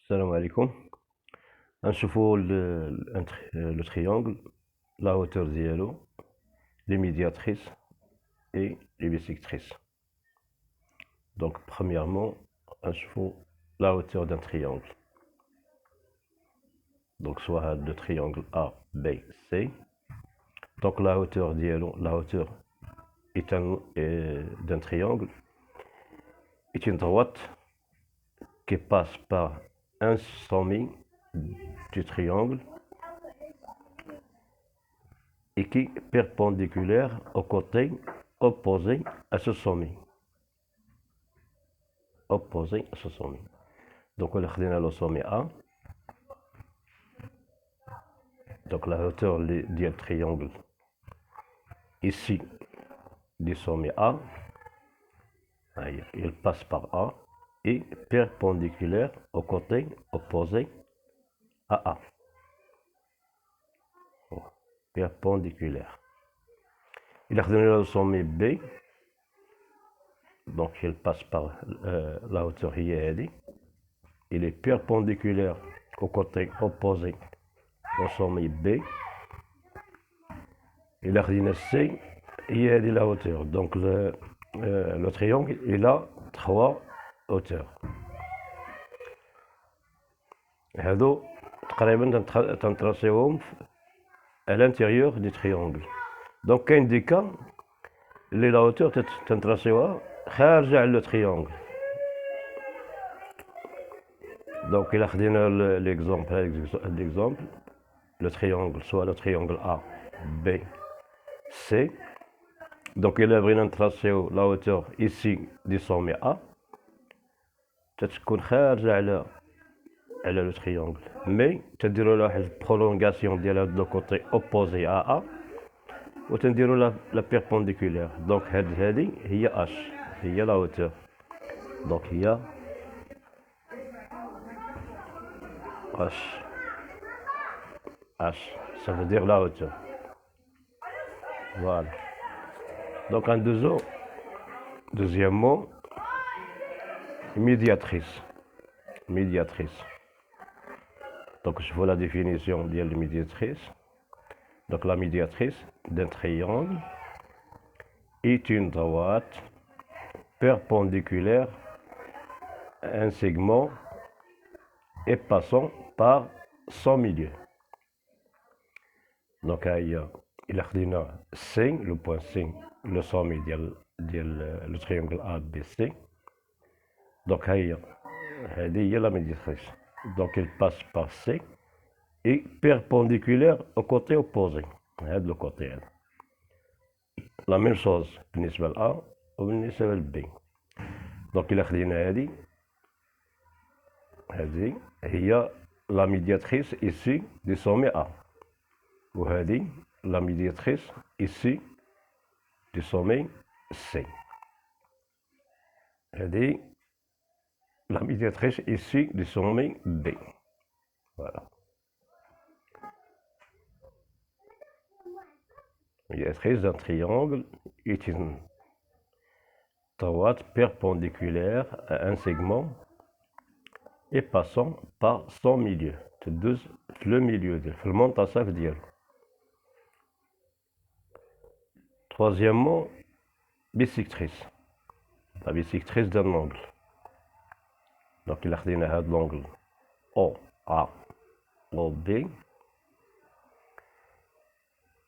Salam alaikum. نشوفوا le triangle, la hauteur ديالو, les médiatrices et les bissectrices. Donc premièrement, نشوفوا la hauteur d'un triangle. Donc soit le triangle A, B, C. Donc la hauteur ديالو, la hauteur d'un triangle est une droite qui passe par un sommet du triangle et qui est perpendiculaire au côté opposé à ce sommet. Opposé à ce sommet. Donc on a le sommet A. Donc la hauteur du triangle ici du sommet A, il passe par A et perpendiculaire au côté opposé à A. Perpendiculaire. Il a donné le sommet B, donc il passe par la hauteur IED. Il est perpendiculaire au côté opposé au sommet B. Il a donné C, IED la hauteur. Donc le triangle, il a trois hauteurs. هادو تقريبا تنتراسيوهم à l'intérieur du triangle. Donc كاين دي كا اللي لا hauteur تنتراسيوها خارجة على le triangle. Donc il a خدينا l'exemple le triangle, soit le triangle A, B, C. Donc il a بغينا نتراسيو la hauteur ici du sommet A تتكون خارجة على le triangle, mais تديروا لها واحد prolongation ديال هاد le côté opposé à A وتنديروا la perpendiculaire. Donc هذه هي H, هي la hauteur. Donc هي H, ça veut dire la hauteur. Voilà. Donc un deuxième mot, médiatrice. Médiatrice. Donc je vois la définition de la médiatrice. Donc la médiatrice d'un triangle est une droite perpendiculaire à un segment et passant par son milieu. Donc il a خدينا C, le point C, le sommet le triangle ABC. Donc هذه هي la médiatrice. Donc il passe par C et perpendiculaire au côté opposé. هذا le côté هذا. La même chose بالنسبة ل A وبالنسبة ل B. Donc il a خدينا هذه هي la médiatrice ici du sommet A. وهذه la médiatrice ici du sommet C. هذه la médiatrice ici du sommet B. Voilà. La médiatrice d'un triangle est une droite perpendiculaire à un segment et passant par son milieu. Le milieu في المنتصف ديالو. Troisièmement, bissectrice. La bissectrice d'un angle. Donc il a خدينا هذا l'angle OA OB.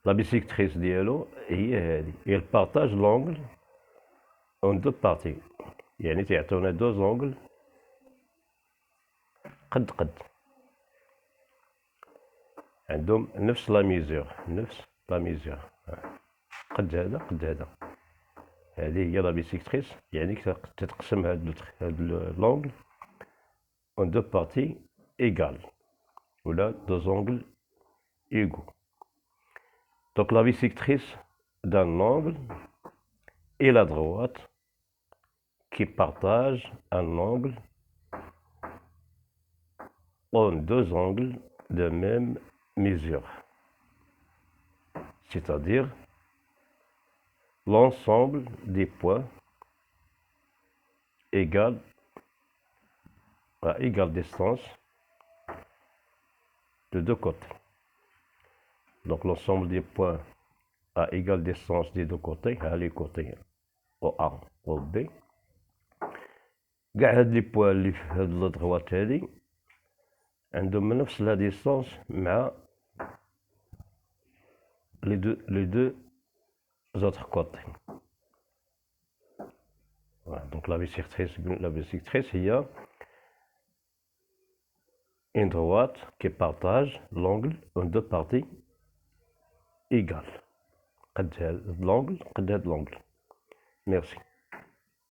La bissectrice ديالو هي هذه. Elle partage l'angle en deux parties. يعني تعطونا deux angles قد عندهم نفس لا ميزور قد هذا. هذه هي لا بيسيكتريس، يعني تتقسم هاد لونغل en deux parties égales ولا deux angles égaux. Donc la bisectrice d'un angle est la droite qui partage un angle en deux angles de même mesure, c'est-à-dire l'ensemble des points à égale distance de deux côtés. Donc l'ensemble des points à égale distance des deux côtés, les côtés OA و B. كاع هاد لي بوان اللي في هاد لادغوات هادي عندهم نفس لا ديستونس مع les deux autres côtés. Voilà, donc la bisectrice, il y a une droite qui partage l'angle en deux parties égales. L'angle, l'angle. Merci.